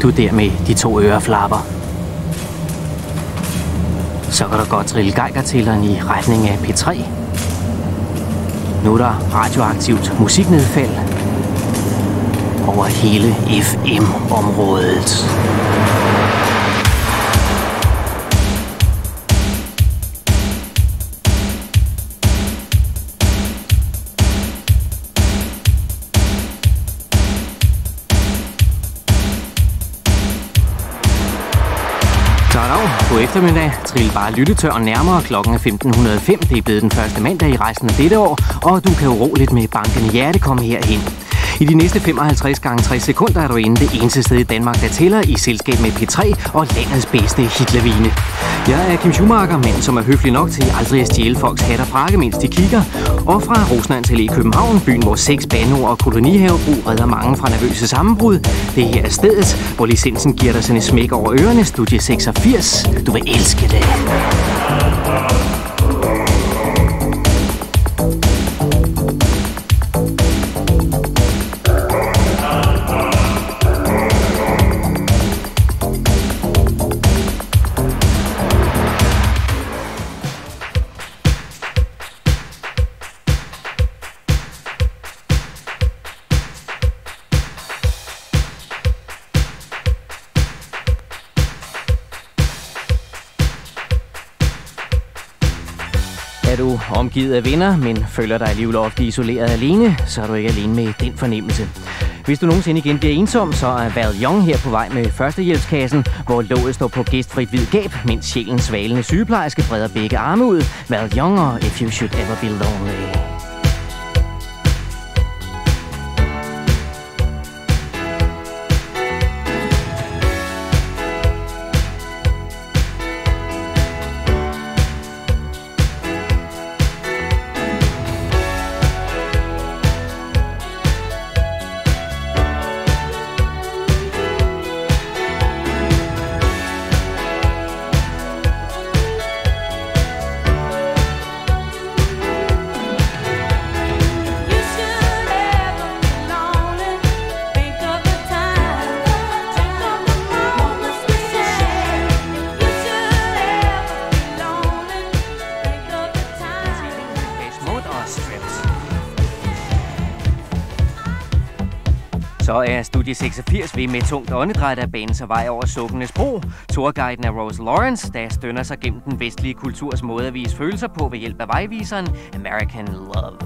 Du der med de 2 øreflapper. Så kan der godt trille geigertælleren i retning af P3. Nu er der radioaktivt musiknedfald over hele FM-området. God eftermiddag. Trill bare lyttetøren nærmere. Klokken er 15:05. Det er blevet den første mandag i resten af dette år, og du kan uroligt med bankende hjerte komme herhen. I de næste 55 gange 60 sekunder er du inde det eneste sted i Danmark, der tæller, i selskab med P3 og landets bedste hitlavine. Jeg er Kim Schumacher, mand som er høflig nok til aldrig at stjæle folks hat og frakke, mens de kigger. Og fra Rosnans Allé i København, byen hvor 6 banord og kolonihavebrug redder mange fra nervøse sammenbrud. Det her er stedet, hvor licensen giver dig sådan et smæk over ørerne. Studie 86. Du vil elske det. Er du omgivet af venner, men føler dig alligevel ofte isoleret alene, så er du ikke alene med den fornemmelse. Hvis du nogensinde igen bliver ensom, så er Val Young her på vej med førstehjælpskassen, hvor låget står på gæstfrit hvid gab, mens sjælens svalende sygeplejerske breder begge arme ud. Val Young og If You Should Ever Be Lonely. Så er Studie 86 ved med tungt åndedræt at bane sig vej over Sukkenes Bro. Tourguiden er Rose Lawrence, der stønner sig gennem den vestlige kulturs måde at vise følelser på ved hjælp af vejviseren American Love.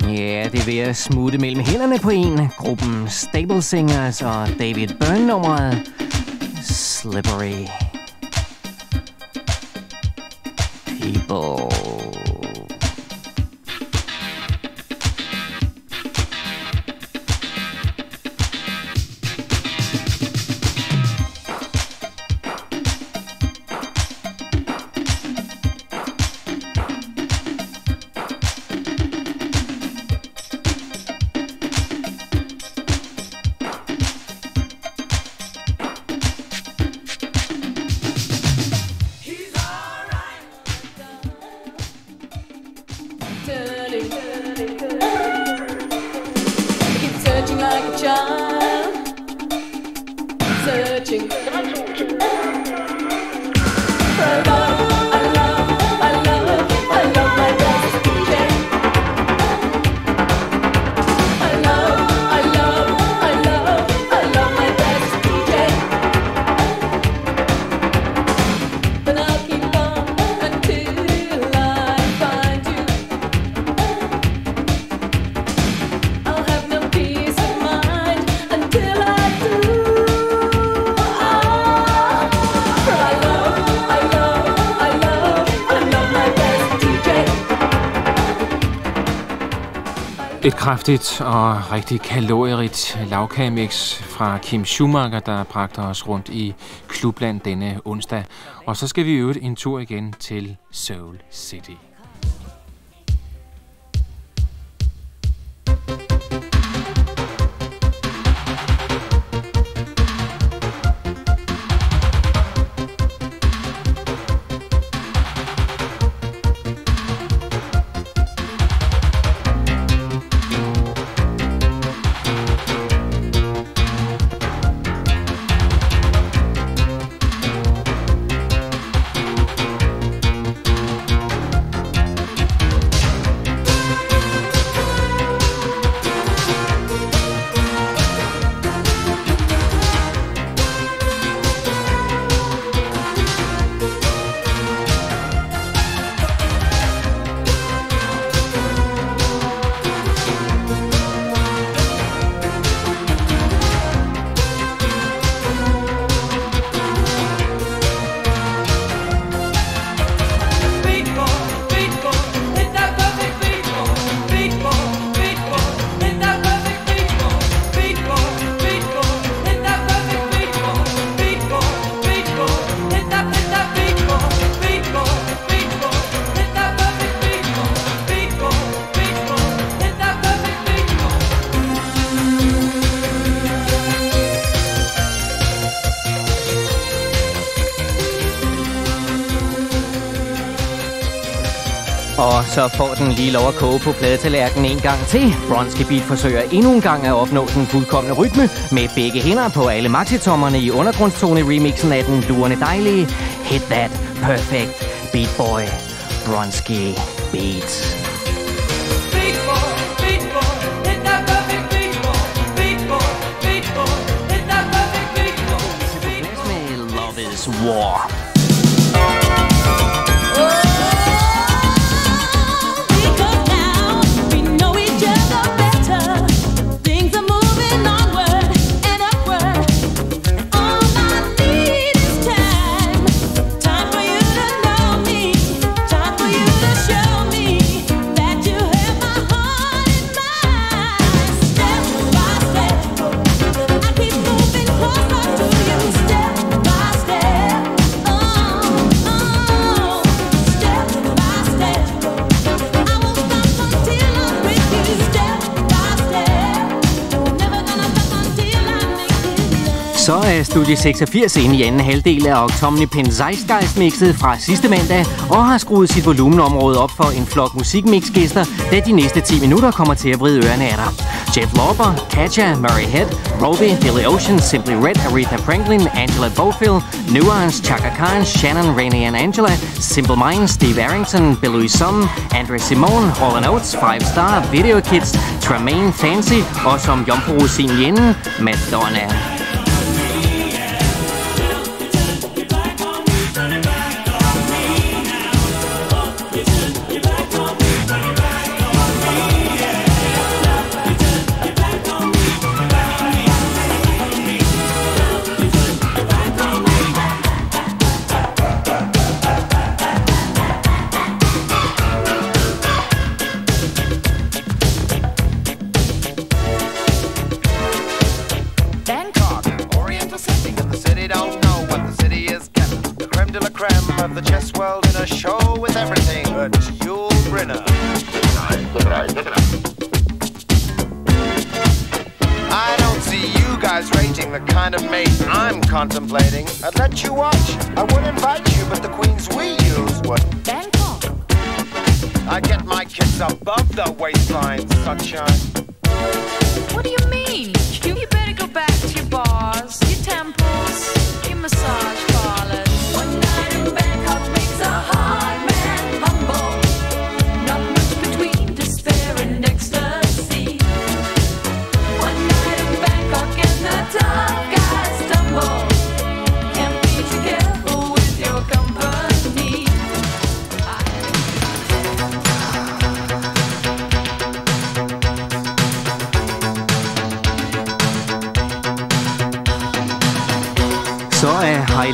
Ja, det er ved at smutte mellem hænderne på en. Gruppen Stable Singers og David Byrne-nummeret Slippery People. child, searching for love. Et kraftigt og rigtig kalorierigt lavkagemix fra Kim Schumacher, der bragte os rundt i Klubland denne onsdag. Og så skal vi øve en tur igen til Soul City. Og så får den lige lov at koge på pladetallerkenen en gang til. Bronski Beat forsøger endnu en gang at opnå den fuldkomne rytme med begge hænder på alle maxitommerne i undergrundstone-remixen af den lurende dejlige Hit That Perfect Beat Boy Bronski Beat. Love is War. Så er Studie 86 inde i anden halvdel af Octomnipin Zeitgeist-mixet fra sidste mandag og har skruet sit volumenområde op for en flok musikmixgæster, da de næste 10 minutter kommer til at vride ørerne af dig. Jeff Lorber, Katja, Murray Head, Roby, Billy Ocean, Simply Red, Aretha Franklin, Angela Bofill, Nuance, Chaka Khan, Shannon, Rainey and Angela, Simple Minds, Steve Arrington, Bill Louis Sum, Andre Simone, Hall & Oates, Five Star, Video Kids, Tremaine, Fancy og som jomfru-rosin i enden, Madonna. Contemplating, I'd let you watch, I would invite you, but the queens we use would Bangkok. I get my kids above the waistline, sunshine. What do you mean? You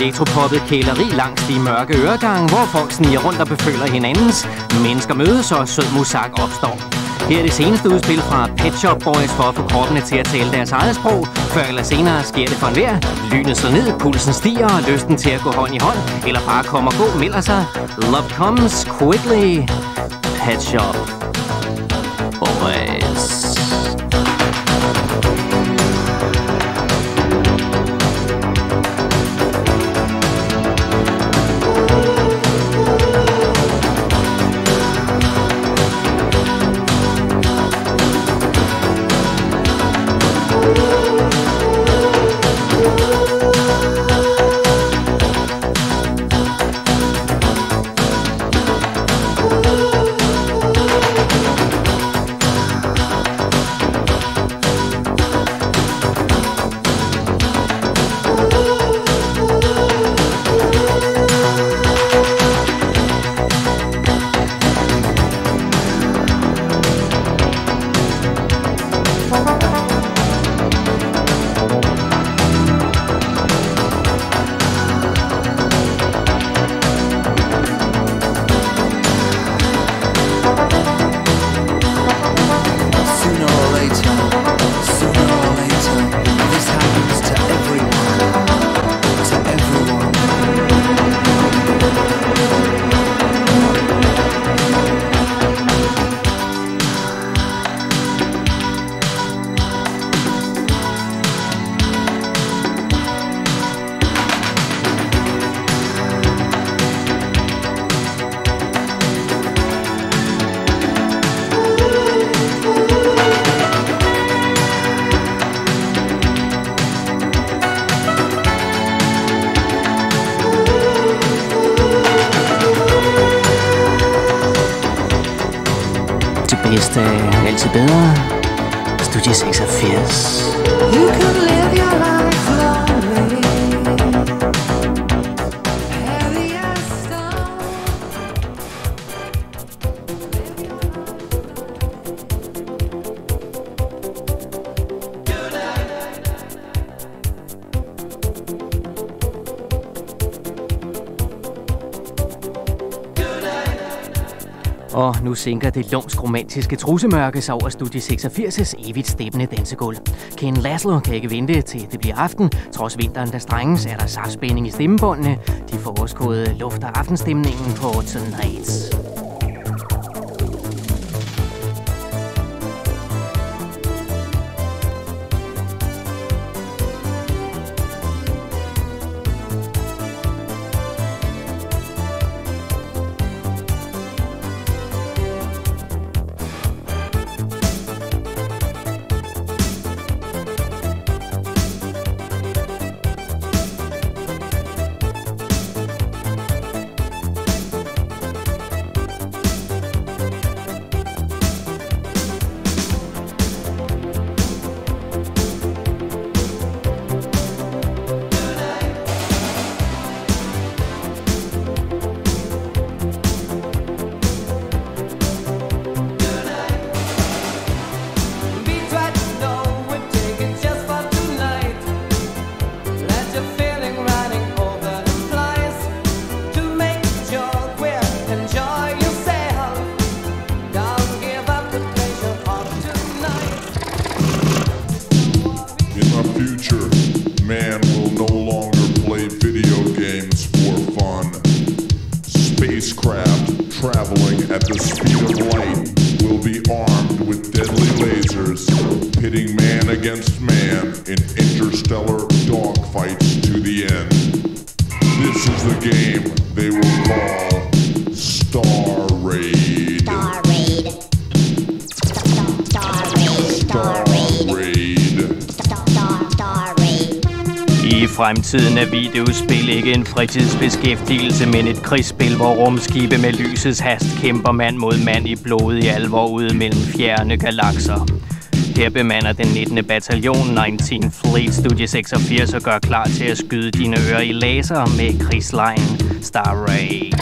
elektropoppet kæleri langs de mørke øregange, hvor folk sniger rundt og beføler hinandens. Mennesker mødes, og sød musak opstår. Her er det seneste udspil fra Pet Shop Boys for at få kroppene til at tale deres eget sprog. Før eller senere sker det for enhver. Lynet slår ned, pulsen stiger, og lysten til at gå hånd i hånd, eller bare komme og gå, melder sig. Love comes quickly. Pet Shop Boys. Bedste er altid bedre. Studie 86. You can live your life lonely. Heavy as stone. Og nu sænker det lumsk romantiske trussemørke sig over Studie 86's evigt stæbende dansegulv. Ken Laszlo kan ikke vente til det bliver aften. Trods vinteren, der strenges, er der saftspænding i stemmebåndene. De forårskåde lufter aftenstemningen på Tonight. Man will no longer play video games for fun. Spacecraft traveling at the speed of light will be armed with deadly lasers, pitting man against man in interstellar dogfights to the end. This is the game they will call Star Raid. Star Raid. Star Raid. Star Raid. I fremtiden er videospil ikke en fritidsbeskæftigelse, men et krigsspil, hvor rumskibe med lysets hast kæmper mand mod mand i blodig alvor ude mellem fjerne galakser. Her bemander den 19. bataljon 19 Fleet Studie 86 og gør klar til at skyde dine ører i laser med krigslejen Star Raid.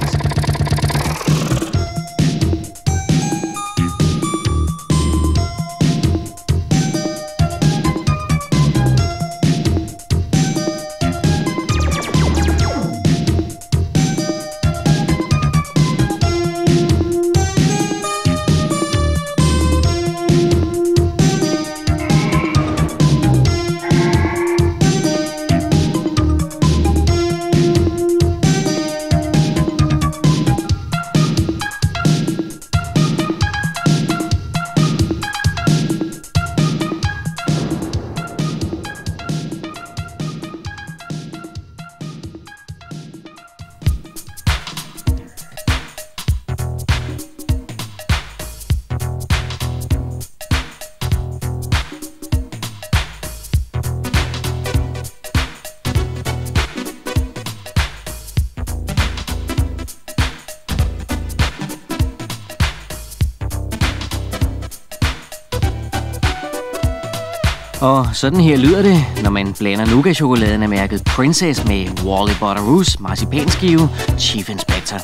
Og sådan her lyder det, når man blander nougat-chokoladen af mærket Princess med Wally Butteroos marcipanskive Chief Inspector.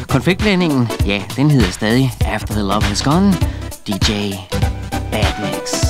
Konfektblandingen, ja, den hedder stadig After the Love Has Gone, DJ Badmix.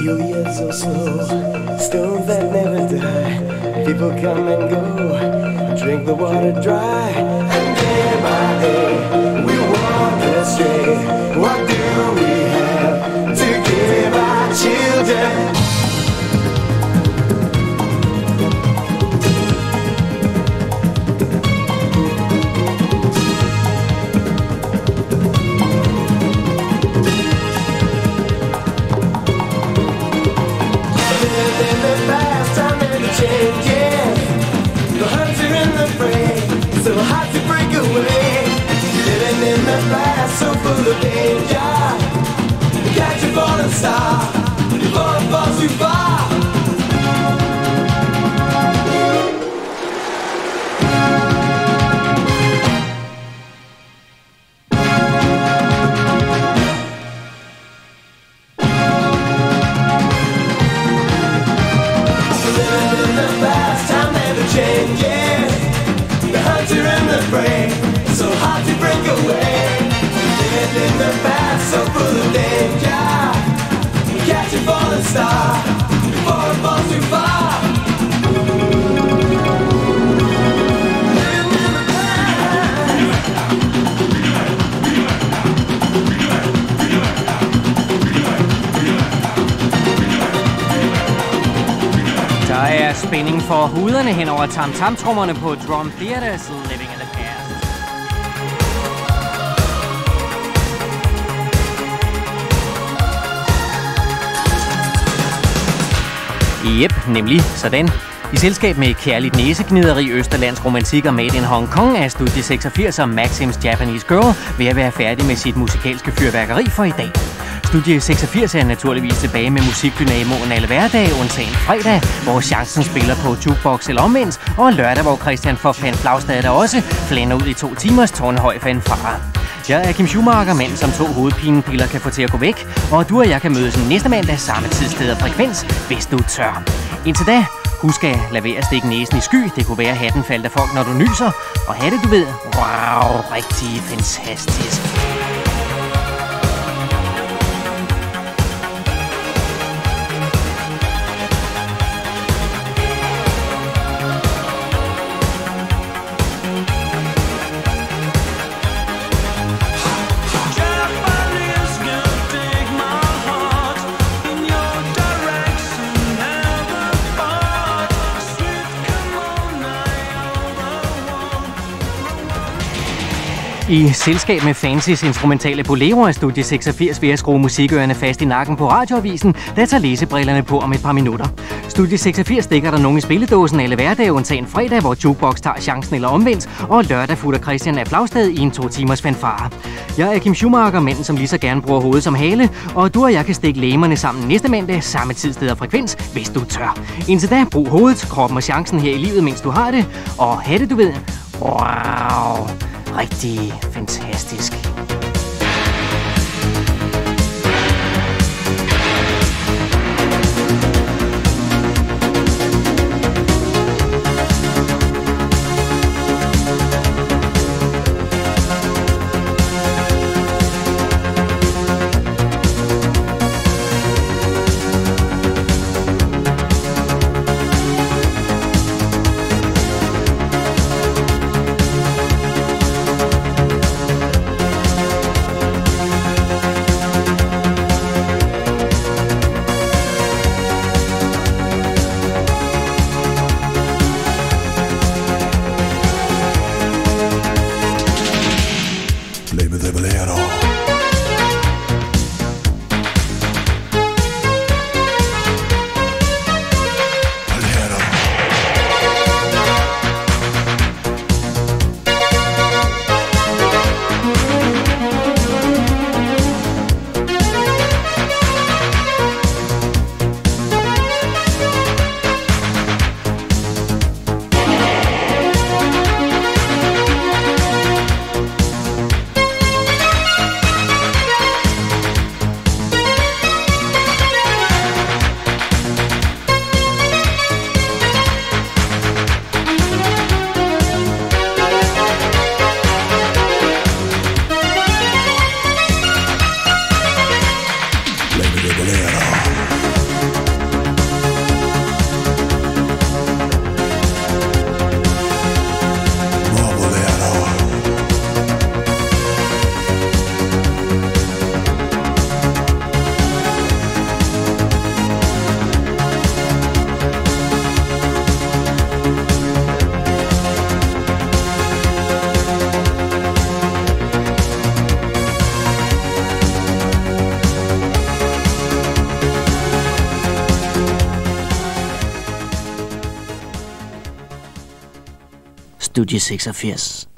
Few years or so, stones that never die. People come and go, drink the water dry. And day by day, we walk astray. What do we have to give our children? So hard to break away, living in the past, so full of danger. Catch a falling star before it falls too far. Living in the past, time never changes. Hunter in the brain, so hard to break away. Living in the past, so full of danger. Catch a falling star before it falls too far. Living in the Der er spænding for huderne hen over tam-tam-trommerne på Drum Theaters Living in the Past. Jep, nemlig sådan. I selskab med kærligt næsegnideri, Østerlands romantik og Made in Hong Kong er Studie 86 og Maxims Japanese Girl ved at være færdig med sit musikalske fyrværkeri for i dag. Studie 86 er naturligvis tilbage med musikdynamoen alle hverdage, undtagen fredag, hvor chancen spiller på jukebox eller omvendt, og lørdag, hvor Christian for Fan Flagstad der også flænder ud i 2 timers tårnhøj fanfare. Jeg er Kim Schumacher, mand som 2 hovedpinepiller kan få til at gå væk, og du og jeg kan mødes næste mandag samme tid, sted og frekvens, hvis du tør. Indtil da, husk at lade være at stikke næsen i sky. Det kunne være, at hatten faldt af folk, når du nyser. Og hatte, du ved, wow, rigtig fantastisk. I selskab med Fancy's instrumentale bolero af Studie 86 vil jeg skrue musikørerne fast i nakken på radioavisen, der tager læsebrillerne på om et par minutter. Studie 86 dækker der nogen i spilledåsen alle hverdage, undtagen fredag, hvor jukebox tager chancen eller omvendt, og lørdag futter Christian af Flagstad i en 2 timers fanfare. Jeg er Kim Schumacher, manden som lige så gerne bruger hovedet som hale, og du og jeg kan stikke lægerne sammen næste mandag, samme tid, sted og frekvens, hvis du tør. Indtil da, brug hovedet, kroppen og chancen her i livet, mens du har det, og have det, du ved. Wow, rigtig fantastisk. Studie 86.